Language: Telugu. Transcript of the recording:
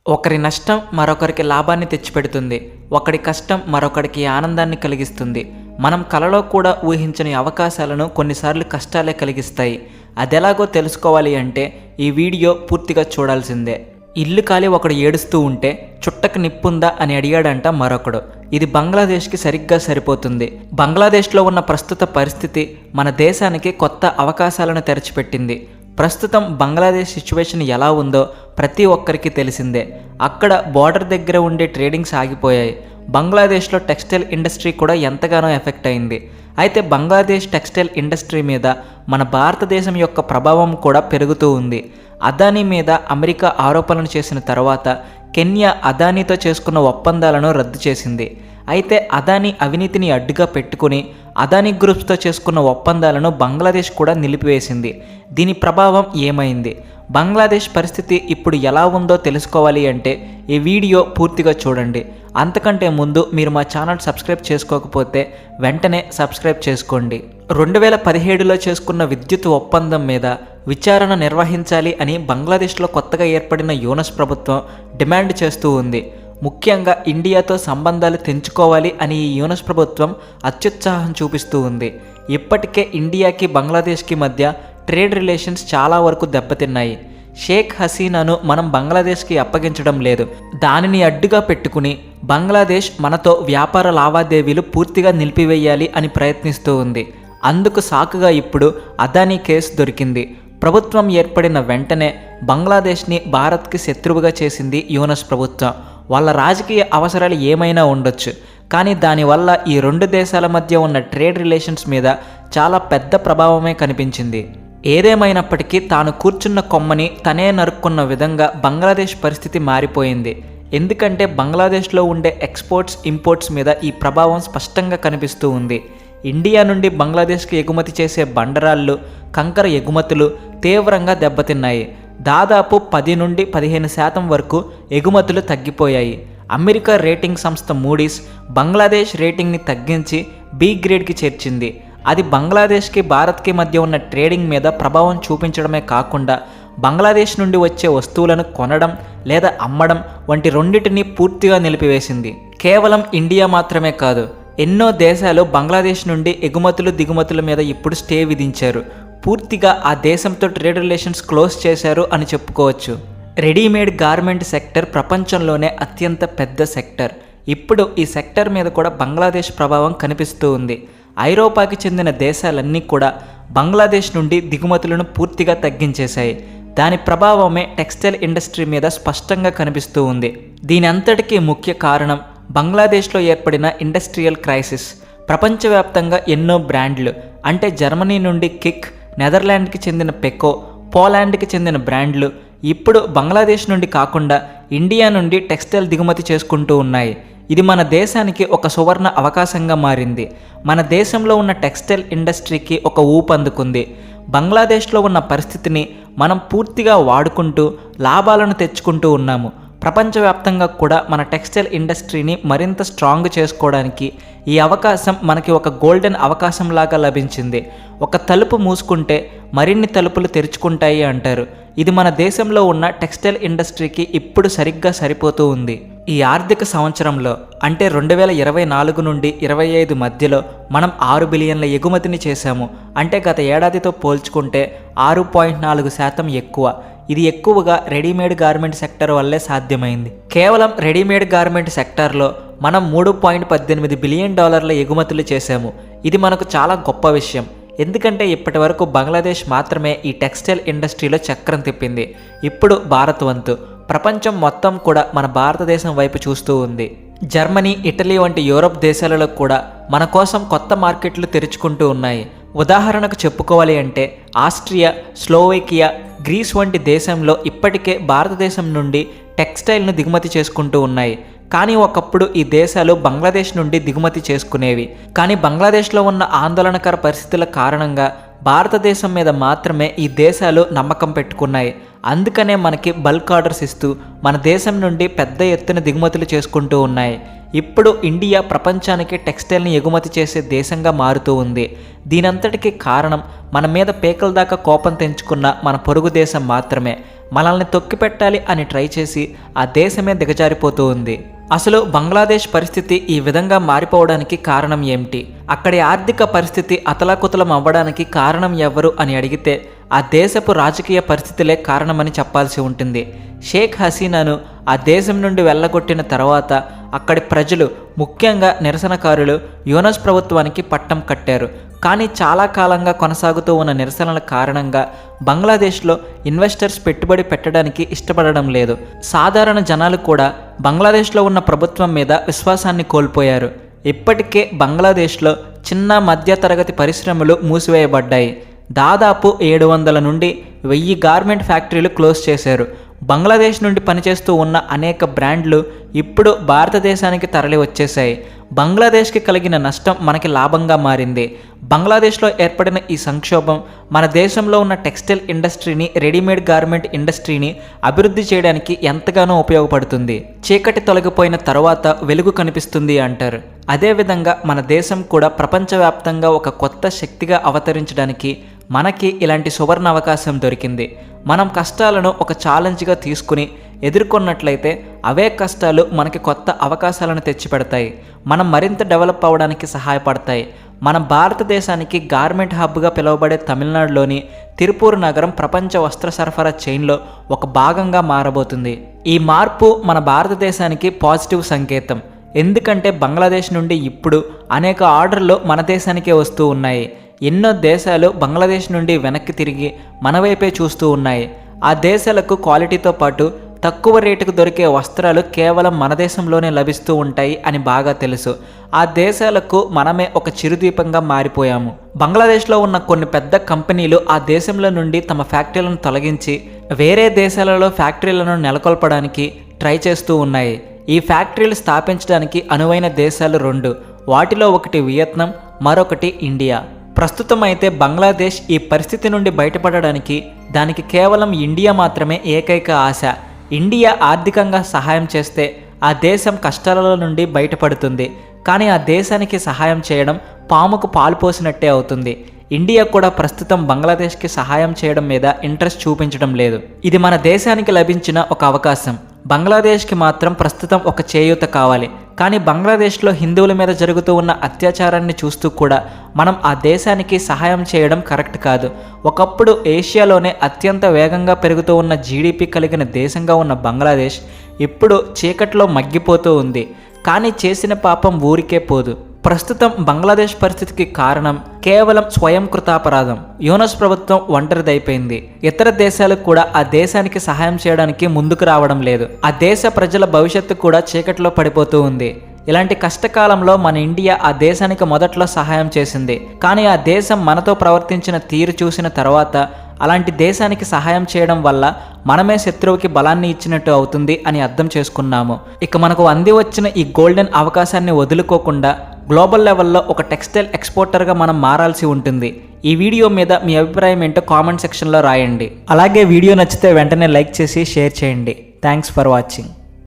ఒకరి నష్టం మరొకరికి లాభాన్ని తెచ్చిపెడుతుంది. ఒకడి కష్టం మరొకడికి ఆనందాన్ని కలిగిస్తుంది. మనం కలలో కూడా ఊహించని అవకాశాలను కొన్నిసార్లు కష్టాలే కలిగిస్తాయి. అదెలాగో తెలుసుకోవాలి అంటే ఈ వీడియో పూర్తిగా చూడాల్సిందే. ఇల్లు కాలి ఒకడు ఏడుస్తూ ఉంటే చుట్టకు నిప్పుందా అని అడిగాడంట మరొకడు. ఇది బంగ్లాదేశ్కి సరిగ్గా సరిపోతుంది. బంగ్లాదేశ్లో ఉన్న ప్రస్తుత పరిస్థితి మన దేశానికి కొత్త అవకాశాలను తెరచిపెట్టింది. ప్రస్తుతం బంగ్లాదేశ్ సిచ్యువేషన్ ఎలా ఉందో ప్రతి ఒక్కరికి తెలిసిందే. అక్కడ బోర్డర్ దగ్గర ఉండే ట్రేడింగ్స్ ఆగిపోయాయి. బంగ్లాదేశ్లో టెక్స్టైల్ ఇండస్ట్రీ కూడా ఎంతగానో ఎఫెక్ట్ అయింది. అయితే బంగ్లాదేశ్ టెక్స్టైల్ ఇండస్ట్రీ మీద మన భారతదేశం యొక్క ప్రభావం కూడా పెరుగుతూ ఉంది. అదానీ మీద అమెరికా ఆరోపణలు చేసిన తర్వాత కెన్యా అదానీతో చేసుకున్న ఒప్పందాలను రద్దు చేసింది. అయితే అదానీ అవినీతిని అడ్డుగా పెట్టుకుని అదానీ గ్రూప్స్తో చేసుకున్న ఒప్పందాలను బంగ్లాదేశ్ కూడా నిలిపివేసింది. దీని ప్రభావం ఏమైంది, బంగ్లాదేశ్ పరిస్థితి ఇప్పుడు ఎలా ఉందో తెలుసుకోవాలి అంటే ఈ వీడియో పూర్తిగా చూడండి. అంతకంటే ముందు మీరు మా ఛానల్ సబ్స్క్రైబ్ చేసుకోకపోతే వెంటనే సబ్స్క్రైబ్ చేసుకోండి. 2017లో చేసుకున్న విద్యుత్ ఒప్పందం మీద విచారణ నిర్వహించాలి అని బంగ్లాదేశ్లో కొత్తగా ఏర్పడిన యూనస్ ప్రభుత్వం డిమాండ్ చేస్తూ ఉంది. ముఖ్యంగా ఇండియాతో సంబంధాలు తెంచుకోవాలి అని ఈ యూనస్ ప్రభుత్వం అత్యుత్సాహం చూపిస్తూ ఉంది. ఇప్పటికే ఇండియాకి బంగ్లాదేశ్కి మధ్య ట్రేడ్ రిలేషన్స్ చాలా వరకు దెబ్బతిన్నాయి. షేక్ హసీనాను మనం బంగ్లాదేశ్కి అప్పగించడం లేదు. దానిని అడ్డుగా పెట్టుకుని బంగ్లాదేశ్ మనతో వ్యాపార లావాదేవీలు పూర్తిగా నిలిపివేయాలి అని ప్రయత్నిస్తూ ఉంది. అందుకు సాకుగా ఇప్పుడు అదానీ కేసు దొరికింది. ప్రభుత్వం ఏర్పడిన వెంటనే బంగ్లాదేశ్ని భారత్కి శత్రువుగా చేసింది యూనస్ ప్రభుత్వం. వాళ్ళ రాజకీయ అవసరాలు ఏమైనా ఉండొచ్చు, కానీ దానివల్ల ఈ రెండు దేశాల మధ్య ఉన్న ట్రేడ్ రిలేషన్స్ మీద చాలా పెద్ద ప్రభావమే కనిపించింది. ఏదేమైనప్పటికీ తాను కూర్చున్న కొమ్మని తనే నరుక్కున్న విధంగా బంగ్లాదేశ్ పరిస్థితి మారిపోయింది. ఎందుకంటే బంగ్లాదేశ్లో ఉండే ఎక్స్పోర్ట్స్ ఇంపోర్ట్స్ మీద ఈ ప్రభావం స్పష్టంగా కనిపిస్తూ ఉంది. ఇండియా నుండి బంగ్లాదేశ్కి ఎగుమతి చేసే బండరాళ్ళు, కంకర ఎగుమతులు తీవ్రంగా దెబ్బతిన్నాయి. దాదాపు 10 నుండి 15% వరకు ఎగుమతులు తగ్గిపోయాయి. అమెరికా రేటింగ్ సంస్థ మూడీస్ బంగ్లాదేశ్ రేటింగ్ని తగ్గించి బి గ్రేడ్కి చేర్చింది. అది బంగ్లాదేశ్కి భారత్కి మధ్య ఉన్న ట్రేడింగ్ మీద ప్రభావం చూపించడమే కాకుండా బంగ్లాదేశ్ నుండి వచ్చే వస్తువులను కొనడం లేదా అమ్మడం వంటి రెండింటినీ పూర్తిగా నిలిపివేసింది. కేవలం ఇండియా మాత్రమే కాదు, ఎన్నో దేశాలు బంగ్లాదేశ్ నుండి ఎగుమతులు దిగుమతుల మీద ఇప్పుడు స్టే విధించారు. పూర్తిగా ఆ దేశంతో ట్రేడ్ రిలేషన్స్ క్లోజ్ చేశారు అని చెప్పుకోవచ్చు. రెడీమేడ్ గార్మెంట్ సెక్టర్ ప్రపంచంలోనే అత్యంత పెద్ద సెక్టర్. ఇప్పుడు ఈ సెక్టర్ మీద కూడా బంగ్లాదేశ్ ప్రభావం కనిపిస్తూ ఉంది. ఐరోపాకి చెందిన దేశాలన్నీ కూడా బంగ్లాదేశ్ నుండి దిగుమతులను పూర్తిగా తగ్గించేశాయి. దాని ప్రభావమే టెక్స్టైల్ ఇండస్ట్రీ మీద స్పష్టంగా కనిపిస్తూ ఉంది. దీని అంతటికీ ముఖ్య కారణం బంగ్లాదేశ్లో ఏర్పడిన ఇండస్ట్రియల్ క్రైసిస్. ప్రపంచవ్యాప్తంగా ఎన్నో బ్రాండ్లు అంటే జర్మనీ నుండి కిక్, నెదర్లాండ్కి చెందిన పెకో, పోలాండ్కి చెందిన బ్రాండ్లు ఇప్పుడు బంగ్లాదేశ్ నుండి కాకుండా ఇండియా నుండి టెక్స్టైల్ దిగుమతి చేసుకుంటూ ఉన్నాయి. ఇది మన దేశానికి ఒక సువర్ణ అవకాశంగా మారింది. మన దేశంలో ఉన్న టెక్స్టైల్ ఇండస్ట్రీకి ఒక ఊపు అందుకుంది. బంగ్లాదేశ్లో ఉన్న పరిస్థితిని మనం పూర్తిగా వాడుకుంటూ లాభాలను తెచ్చుకుంటూ ఉన్నాము. ప్రపంచవ్యాప్తంగా కూడా మన టెక్స్టైల్ ఇండస్ట్రీని మరింత స్ట్రాంగ్ చేసుకోవడానికి ఈ అవకాశం మనకి ఒక గోల్డెన్ అవకాశంలాగా లభించింది. ఒక తలుపు మూసుకుంటే మరిన్ని తలుపులు తెరుచుకుంటాయి అంటారు. ఇది మన దేశంలో ఉన్న టెక్స్టైల్ ఇండస్ట్రీకి ఇప్పుడు సరిగ్గా సరిపోతూ ఉంది. ఈ ఆర్థిక సంవత్సరంలో అంటే 2024 నుండి 25 మధ్యలో మనం 6 బిలియన్ల ఎగుమతిని చేశాము. అంటే గత ఏడాదితో పోల్చుకుంటే 6.4% ఎక్కువ. ఇది ఎక్కువగా రెడీమేడ్ గార్మెంట్ సెక్టర్ వల్లే సాధ్యమైంది. కేవలం రెడీమేడ్ గార్మెంట్ సెక్టార్లో మనం $3.18 బిలియన్ ఎగుమతులు చేశాము. ఇది మనకు చాలా గొప్ప విషయం. ఎందుకంటే ఇప్పటి వరకు బంగ్లాదేశ్ మాత్రమే ఈ టెక్స్టైల్ ఇండస్ట్రీలో చక్రం తిప్పింది. ఇప్పుడు భారత్ వంతు. ప్రపంచం మొత్తం కూడా మన భారతదేశం వైపు చూస్తూ ఉంది. జర్మనీ, ఇటలీ వంటి యూరోప్ దేశాలలో కూడా మన కోసం కొత్త మార్కెట్లు తెరుచుకుంటూ ఉన్నాయి. ఉదాహరణకు చెప్పుకోవాలి అంటే ఆస్ట్రియా, స్లోవేకియా, గ్రీస్ వంటి దేశంలో ఇప్పటికే భారతదేశం నుండి టెక్స్టైల్ను దిగుమతి చేసుకుంటూ ఉన్నాయి. కానీ ఒకప్పుడు ఈ దేశాలు బంగ్లాదేశ్ నుండి దిగుమతి చేసుకునేవి. కానీ బంగ్లాదేశ్లో ఉన్న ఆందోళనకర పరిస్థితుల కారణంగా భారతదేశం మీద మాత్రమే ఈ దేశాలు నమ్మకం పెట్టుకున్నాయి. అందుకనే మనకి బల్క్ ఆర్డర్స్ ఇస్తూ మన దేశం నుండి పెద్ద ఎత్తున దిగుమతులు చేసుకుంటూ ఉన్నాయి. ఇప్పుడు ఇండియా ప్రపంచానికి టెక్స్టైల్ని ఎగుమతి చేసే దేశంగా మారుతూ ఉంది. దీనంతటికీ కారణం మన మీద పేకల దాకా కోపం తెంచుకున్న మన పొరుగు దేశం మాత్రమే. మనల్ని తొక్కిపెట్టాలి అని ట్రై చేసి ఆ దేశమే దిగజారిపోతూ ఉంది. అసలు బంగ్లాదేశ్ పరిస్థితి ఈ విధంగా మారిపోవడానికి కారణం ఏమిటి? అక్కడి ఆర్థిక పరిస్థితి అతలాకుతలం అవ్వడానికి కారణం ఎవరు అని అడిగితే ఆ దేశపు రాజకీయ పరిస్థితులే కారణమని చెప్పాల్సి ఉంటుంది. షేక్ హసీనాను ఆ దేశం నుండి వెళ్ళగొట్టిన తర్వాత అక్కడి ప్రజలు, ముఖ్యంగా నిరసనకారులు యూనస్ ప్రభుత్వానికి పట్టం కట్టారు. కానీ చాలా కాలంగా కొనసాగుతూ ఉన్న నిరసనల కారణంగా బంగ్లాదేశ్లో ఇన్వెస్టర్స్ పెట్టుబడి పెట్టడానికి ఇష్టపడడం లేదు. సాధారణ జనాలు కూడా బంగ్లాదేశ్లో ఉన్న ప్రభుత్వం మీద విశ్వాసాన్ని కోల్పోయారు. ఇప్పటికే బంగ్లాదేశ్లో చిన్న మధ్యతరగతి పరిశ్రమలు మూసివేయబడ్డాయి. దాదాపు 700 నుండి 1000 గార్మెంట్ ఫ్యాక్టరీలు క్లోజ్ చేశారు. బంగ్లాదేశ్ నుండి పనిచేస్తూ ఉన్న అనేక బ్రాండ్లు ఇప్పుడు భారతదేశానికి తరలి వచ్చేశాయి. బంగ్లాదేశ్కి కలిగిన నష్టం మనకి లాభంగా మారింది. బంగ్లాదేశ్లో ఏర్పడిన ఈ సంక్షోభం మన దేశంలో ఉన్న టెక్స్టైల్ ఇండస్ట్రీని, రెడీమేడ్ గార్మెంట్ ఇండస్ట్రీని అభివృద్ధి చేయడానికి ఎంతగానో ఉపయోగపడుతుంది. చీకటి తొలగిపోయిన తర్వాత వెలుగు కనిపిస్తుంది అంటారు. అదేవిధంగా మన దేశం కూడా ప్రపంచవ్యాప్తంగా ఒక కొత్త శక్తిగా అవతరించడానికి మనకి ఇలాంటి సువర్ణ అవకాశం దొరికింది. మనం కష్టాలను ఒక ఛాలెంజ్గా తీసుకుని ఎదుర్కొన్నట్లయితే అవే కష్టాలు మనకి కొత్త అవకాశాలను తెచ్చిపెడతాయి. మనం మరింత డెవలప్ అవ్వడానికి సహాయపడతాయి. మన భారతదేశానికి గార్మెంట్ హబ్గా పిలువబడే తమిళనాడులోని తిరుపూర్ నగరం ప్రపంచ వస్త్ర సరఫరా చైన్లో ఒక భాగంగా మారబోతుంది. ఈ మార్పు మన భారతదేశానికి పాజిటివ్ సంకేతం. ఎందుకంటే బంగ్లాదేశ్ నుండి ఇప్పుడు అనేక ఆర్డర్లు మన దేశానికే వస్తూ ఉన్నాయి. ఎన్నో దేశాలు బంగ్లాదేశ్ నుండి వెనక్కి తిరిగి మన వైపే చూస్తూ ఉన్నాయి. ఆ దేశాలకు క్వాలిటీతో పాటు తక్కువ రేటుకు దొరికే వస్త్రాలు కేవలం మన దేశంలోనే లభిస్తూ ఉంటాయి అని బాగా తెలుసు. ఆ దేశాలకు మనమే ఒక చిరుదీపంగా మారిపోయాము. బంగ్లాదేశ్లో ఉన్న కొన్ని పెద్ద కంపెనీలు ఆ దేశంలో నుండి తమ ఫ్యాక్టరీలను తొలగించి వేరే దేశాలలో ఫ్యాక్టరీలను నెలకొల్పడానికి ట్రై చేస్తూ ఉన్నాయి. ఈ ఫ్యాక్టరీలు స్థాపించడానికి అనువైన దేశాలు 2. వాటిలో ఒకటి వియత్నాం, మరొకటి ఇండియా. ప్రస్తుతం అయితే బంగ్లాదేశ్ ఈ పరిస్థితి నుండి బయటపడడానికి దానికి కేవలం ఇండియా మాత్రమే ఏకైక ఆశ. ఇండియా ఆర్థికంగా సహాయం చేస్తే ఆ దేశం కష్టాల నుండి బయటపడుతుంది. కానీ ఆ దేశానికి సహాయం చేయడం పాముకు పాలు పోసినట్టే అవుతుంది. ఇండియా కూడా ప్రస్తుతం బంగ్లాదేశ్కి సహాయం చేయడం మీద ఇంట్రెస్ట్ చూపించడం లేదు. ఇది మన దేశానికి లభించిన ఒక అవకాశం. బంగ్లాదేశ్కి మాత్రం ప్రస్తుతం ఒక చేయూత కావాలి. కానీ బంగ్లాదేశ్లో హిందువుల మీద జరుగుతూ ఉన్న అత్యాచారాన్ని చూస్తూ కూడా మనం ఆ దేశానికి సహాయం చేయడం కరెక్ట్ కాదు. ఒకప్పుడు ఏషియాలోనే అత్యంత వేగంగా పెరుగుతూ ఉన్న జీడిపి కలిగిన దేశంగా ఉన్న బంగ్లాదేశ్ ఇప్పుడు చీకట్లో మగ్గిపోతూ ఉంది. కానీ చేసిన పాపం ఊరికే పోదు. ప్రస్తుతం బంగ్లాదేశ్ పరిస్థితికి కారణం కేవలం స్వయం కృతాపరాధం. యూనస్ ప్రభుత్వం ఒంటరిదైపోయింది. ఇతర దేశాలకు కూడా ఆ దేశానికి సహాయం చేయడానికి ముందుకు రావడం లేదు. ఆ దేశ ప్రజల భవిష్యత్తు కూడా చీకట్లో పడిపోతూ ఉంది. ఇలాంటి కష్టకాలంలో మన ఇండియా ఆ దేశానికి మొదట్లో సహాయం చేసింది. కానీ ఆ దేశం మనతో ప్రవర్తించిన తీరు చూసిన తర్వాత అలాంటి దేశానికి సహాయం చేయడం వల్ల మనమే శత్రువుకి బలాన్ని ఇచ్చినట్టు అవుతుంది అని అర్థం చేసుకున్నాము. ఇక మనకు అంది వచ్చిన ఈ గోల్డెన్ అవకాశాన్ని వదులుకోకుండా గ్లోబల్ లెవెల్లో ఒక టెక్స్టైల్ ఎక్స్పోర్టర్గా మనం మారాల్సి ఉంటుంది. ఈ వీడియో మీద మీ అభిప్రాయం ఏంటో కామెంట్ సెక్షన్లో రాయండి. అలాగే వీడియో నచ్చితే వెంటనే లైక్ చేసి షేర్ చేయండి. Thanks for watching.